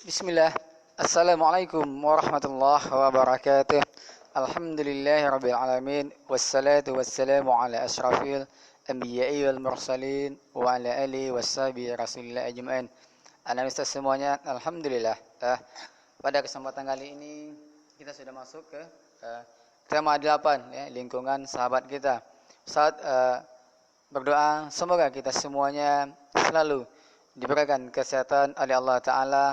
Bismillah. Assalamualaikum warahmatullahi wabarakatuh. Alhamdulillahirabbil alamin wassalatu wassalamu ala asyrafil anbiya'i wal mursalin wa ala alihi washabihi rasulillah ajmain. Ustaz semuanya, alhamdulillah. Pada kesempatan kali ini kita sudah masuk ke tema 8 ya, lingkungan sahabat kita. Saat berdoa semoga kita semuanya selalu diberikan kesehatan oleh Allah Ta'ala.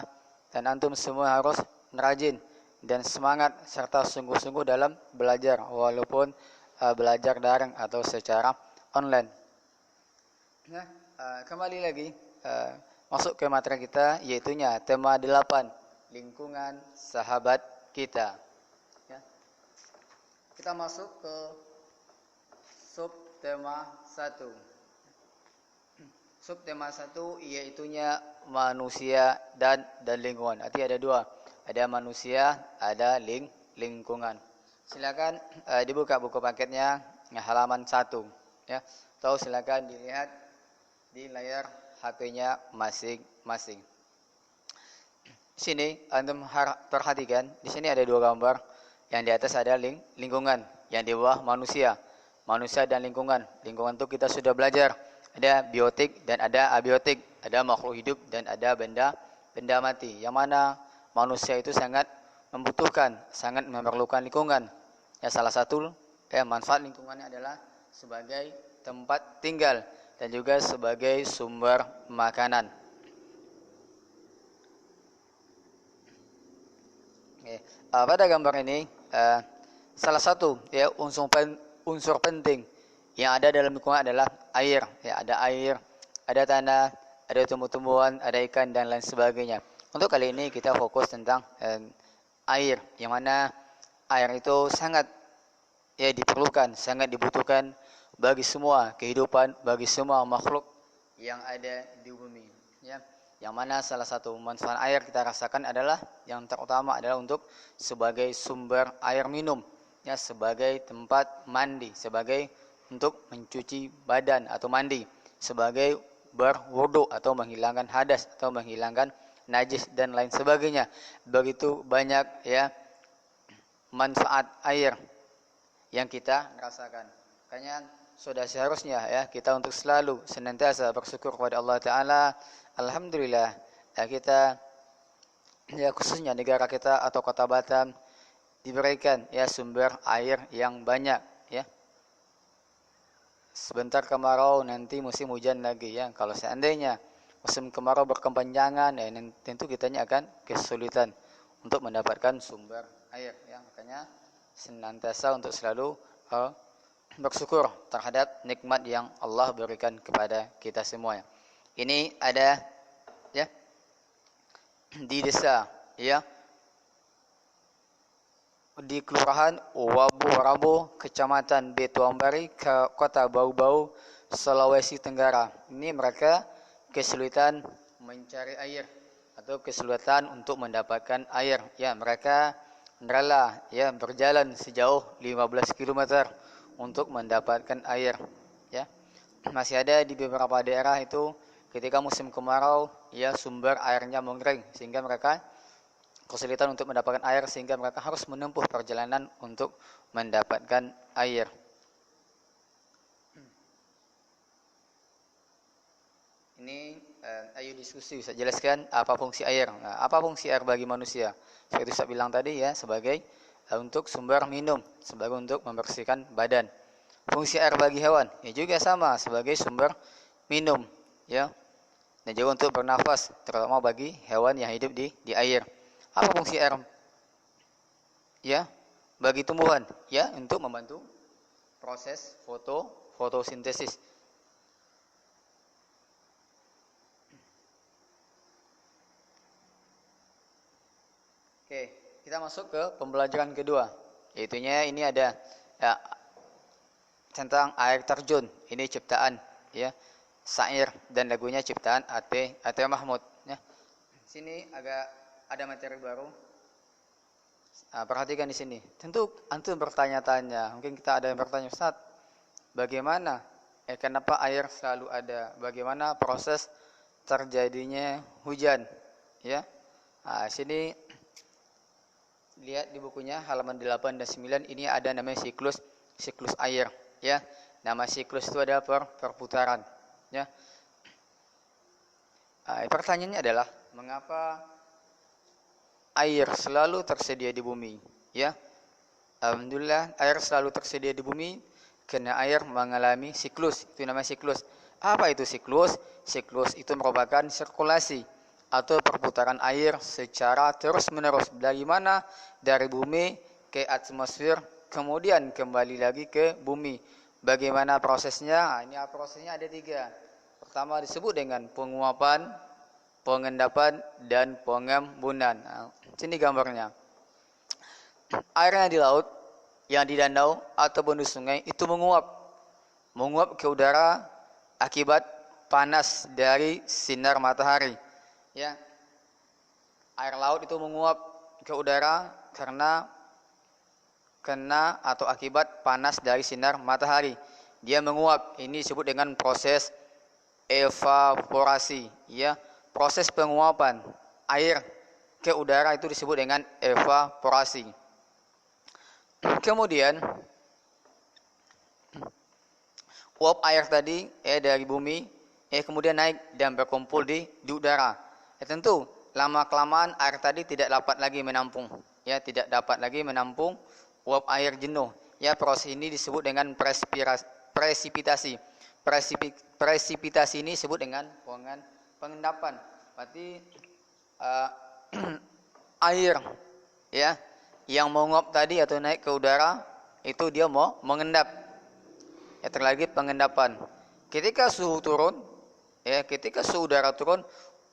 Dan antum semua harus rajin dan semangat serta sungguh-sungguh dalam belajar walaupun belajar daring atau secara online. Nah, kembali lagi masuk ke materi kita, yaitunya tema 8, lingkungan sahabat kita. Ya. Kita masuk ke subtema 1. Subtema 1 yaitunya manusia dan lingkungan. Artinya ada dua. Ada manusia, ada lingkungan. Silakan dibuka buku paketnya halaman 1 ya. Atau silakan dilihat di layar HP-nya masing-masing. Sini antum perhatikan, di sini ada dua gambar. Yang di atas ada lingkungan, yang di bawah manusia. Manusia dan lingkungan. Lingkungan itu kita sudah belajar. Ada biotik dan ada abiotik, ada makhluk hidup dan ada benda mati. Yang mana manusia itu sangat membutuhkan, sangat memerlukan lingkungan. Ya, salah satu manfaat lingkungannya adalah sebagai tempat tinggal dan juga sebagai sumber makanan. Pada gambar ini salah satu unsur penting yang ada dalam lingkungan adalah air. Ya, ada air, ada tanah, ada tumbuh-tumbuhan, ada ikan dan lain sebagainya. Untuk kali ini kita fokus tentang air, yang mana air itu sangat diperlukan, sangat dibutuhkan bagi semua kehidupan, bagi semua makhluk yang ada di bumi. Ya, yang mana salah satu manfaat air kita rasakan adalah yang terutama adalah untuk sebagai sumber air minum, ya, sebagai tempat mandi, sebagai untuk mencuci badan atau mandi, sebagai berwudu atau menghilangkan hadas atau menghilangkan najis dan lain sebagainya. Begitu banyak ya manfaat air yang kita rasakan. Makanya sudah seharusnya ya kita untuk selalu senantiasa bersyukur kepada Allah Ta'ala. Alhamdulillah ya kita ya khususnya negara kita atau kota Batam diberikan ya sumber air yang banyak ya. Sebentar kemarau, nanti musim hujan lagi ya. Kalau seandainya musim kemarau berkepanjangan, ya tentu kitanya akan kesulitan untuk mendapatkan sumber air ya. Makanya senantiasa untuk selalu bersyukur terhadap nikmat yang Allah berikan kepada kita semua. Ini ada ya di desa ya, di Kelurahan Wabu-Rabo, Kecamatan Betuambari, Kota Bau-Bau, Sulawesi Tenggara. Ini mereka kesulitan mencari air atau kesulitan untuk mendapatkan air. Ya, mereka rela ya berjalan sejauh 15 km untuk mendapatkan air. Ya, masih ada di beberapa daerah itu ketika musim kemarau ya sumber airnya mengering sehingga mereka kesulitan untuk mendapatkan air sehingga mereka harus menempuh perjalanan untuk mendapatkan air. Ini ayo diskusi, saya jelaskan apa fungsi air. Nah, apa fungsi air bagi manusia? Seperti saya bilang tadi ya, sebagai untuk sumber minum, sebagai untuk membersihkan badan. Fungsi air bagi hewan ya juga sama, sebagai sumber minum ya. Dan juga untuk bernafas, terutama bagi hewan yang hidup di air. Apa fungsi air? Ya, bagi tumbuhan, ya, untuk membantu proses fotosintesis. Oke, kita masuk ke pembelajaran kedua. Yaitunya ini ada ya, tentang air terjun. Ini ciptaan ya, syair dan lagunya ciptaan Ate Mahmud ya. Sini agak ada materi baru. Perhatikan di sini. Tentu antum bertanya-tanya. Mungkin kita ada yang bertanya, Ustaz, bagaimana? Kenapa air selalu ada? Bagaimana proses terjadinya hujan? Ya, Sini lihat di bukunya halaman 8 dan 9 ini ada namanya siklus air, ya. Nama siklus itu adalah perputaran, ya. Pertanyaannya adalah mengapa air selalu tersedia di bumi, ya? Alhamdulillah air selalu tersedia di bumi karena air mengalami siklus. Itu namanya siklus. Apa itu siklus? Siklus itu merupakan sirkulasi atau perputaran air secara terus-menerus. Dari mana? Dari bumi ke atmosfer, kemudian kembali lagi ke bumi. Bagaimana prosesnya? Ini prosesnya ada 3. Pertama disebut dengan penguapan, pengendapan, dan pengembunan. Sini gambarnya. Airnya di laut, yang di danau ataupun di sungai itu menguap ke udara akibat panas dari sinar matahari. Ya, air laut itu menguap ke udara karena atau akibat panas dari sinar matahari. Dia menguap. Ini disebut dengan proses evaporasi. Ya, proses penguapan air ke udara itu disebut dengan evaporasi. Kemudian uap air tadi dari bumi kemudian naik dan berkumpul di udara. Tentu lama kelamaan air tadi tidak dapat lagi menampung, ya, tidak dapat lagi menampung uap air jenuh. Ya, proses ini disebut dengan presipitasi. Presipitasi ini disebut dengan pengendapan. Berarti air, ya, yang menguap tadi atau naik ke udara itu dia mau mengendap. Ya, terlagi pengendapan. Ketika suhu turun, ya, ketika suhu udara turun,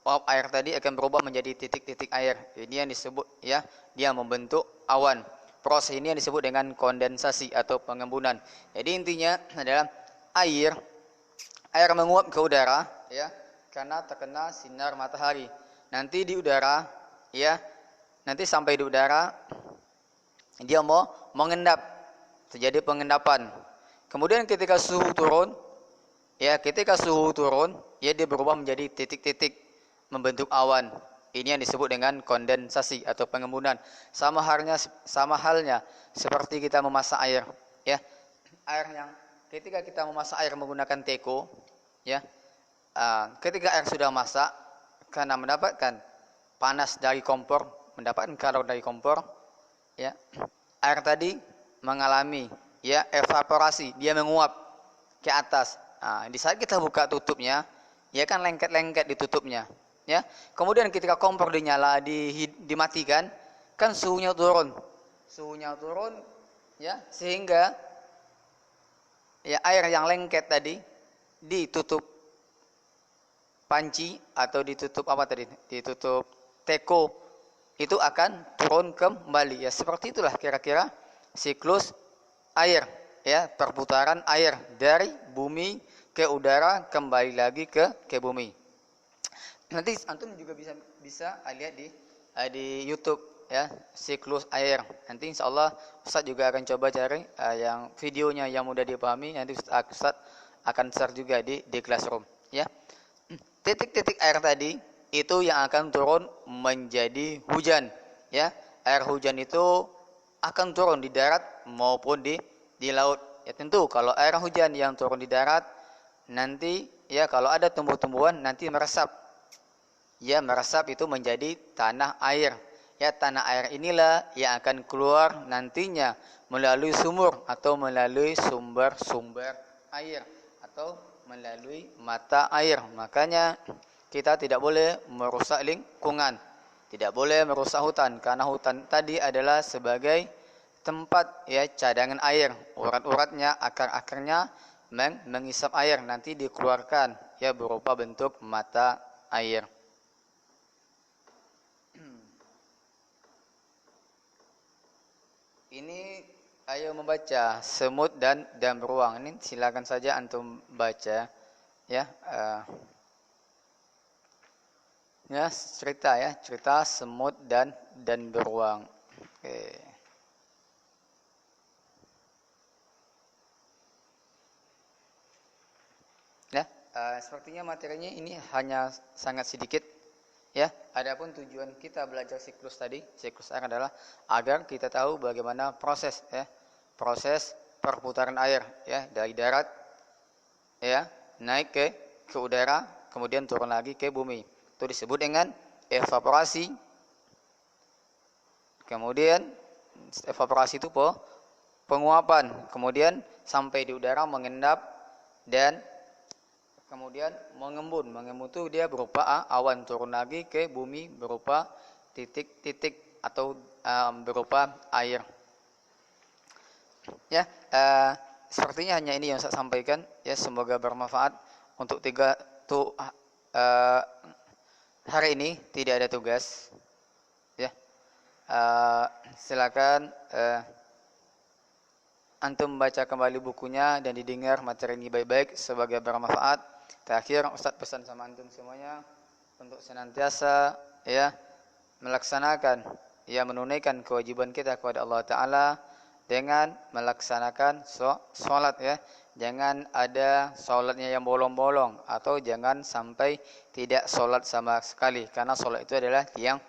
uap air tadi akan berubah menjadi titik-titik air. Ini yang disebut, ya, dia membentuk awan. Proses ini yang disebut dengan kondensasi atau pengembunan. Jadi intinya adalah air menguap ke udara, ya, karena terkena sinar matahari. Nanti di udara, ya, nanti sampai di udara dia mau mengendap, terjadi pengendapan. Kemudian ketika suhu turun, ya, dia berubah menjadi titik-titik, membentuk awan. Ini yang disebut dengan kondensasi atau pengembunan. Sama halnya seperti kita memasak air, ya. Air yang ketika kita memasak air menggunakan teko, ya, ketika air sudah masak, karena mendapatkan panas dari kompor, mendapatkan kalor dari kompor, ya, air tadi mengalami, ya, evaporasi, dia menguap ke atas. Di saat kita buka tutupnya, ya kan lengket-lengket di tutupnya, ya. Kemudian ketika kompor dinyala, dimatikan, kan suhunya turun, ya, sehingga, ya, air yang lengket tadi ditutup panci atau ditutup ditutup teko, itu akan turun kembali. Ya, seperti itulah kira-kira siklus air, ya, perputaran air dari bumi ke udara kembali lagi ke bumi. Nanti antum juga bisa lihat di YouTube, ya, siklus air. Nanti insyaallah Ustaz juga akan coba cari yang videonya yang mudah dipahami. Nanti Ustaz akan share juga di classroom, ya. Titik-titik air tadi itu yang akan turun menjadi hujan, ya. Air hujan itu akan turun di darat maupun di laut. Ya, tentu kalau air hujan yang turun di darat nanti, ya, kalau ada tumbuh-tumbuhan nanti meresap. Ya, meresap itu menjadi tanah air. Ya, tanah air inilah yang akan keluar nantinya melalui sumur atau melalui sumber-sumber air atau melalui mata air. Makanya kita tidak boleh merusak lingkungan, tidak boleh merusak hutan, karena hutan tadi adalah sebagai tempat, ya, cadangan air. Urat-uratnya, akar-akarnya mengisap air, nanti dikeluarkan, ya, berupa bentuk mata air. Ini ayo membaca semut dan beruang. Ini silakan saja antum baca, ya. Ya, cerita semut dan beruang. Oke. Ya, sepertinya materinya ini hanya sangat sedikit, Ya, adapun tujuan kita belajar siklus tadi, siklus air adalah agar kita tahu bagaimana proses ya, proses perputaran air ya dari darat ya naik ke udara, kemudian turun lagi ke bumi. Itu disebut dengan evaporasi. Kemudian evaporasi itu penguapan, kemudian sampai di udara mengendap dan kemudian mengembun. Mengembun itu dia berupa awan, turun lagi ke bumi berupa titik-titik atau berupa air. Ya, sepertinya hanya ini yang saya sampaikan. Ya, semoga bermanfaat. Untuk hari ini tidak ada tugas. Ya, silakan antum baca kembali bukunya dan didengar materi ini baik-baik sebagai bermanfaat. Terakhir Ustaz pesan sama antum semuanya untuk senantiasa ya melaksanakan ya menunaikan kewajiban kita kepada Allah Taala dengan melaksanakan sholat ya. Jangan ada sholatnya yang bolong-bolong atau jangan sampai tidak sholat sama sekali, karena sholat itu adalah tiang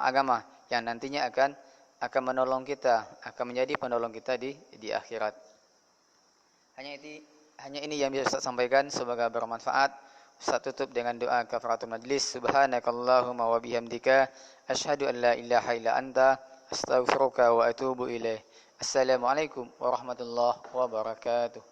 agama yang nantinya akan menolong kita, akan menjadi penolong kita di akhirat. Hanya ini yang bisa saya sampaikan, semoga bermanfaat. Saya tutup dengan doa kafaratul majlis. Subhanakallahumma wa bihamdika asyhadu an la ilaha illa anta astaghfiruka wa atubu ilaih. Assalamualaikum warahmatullahi wabarakatuh.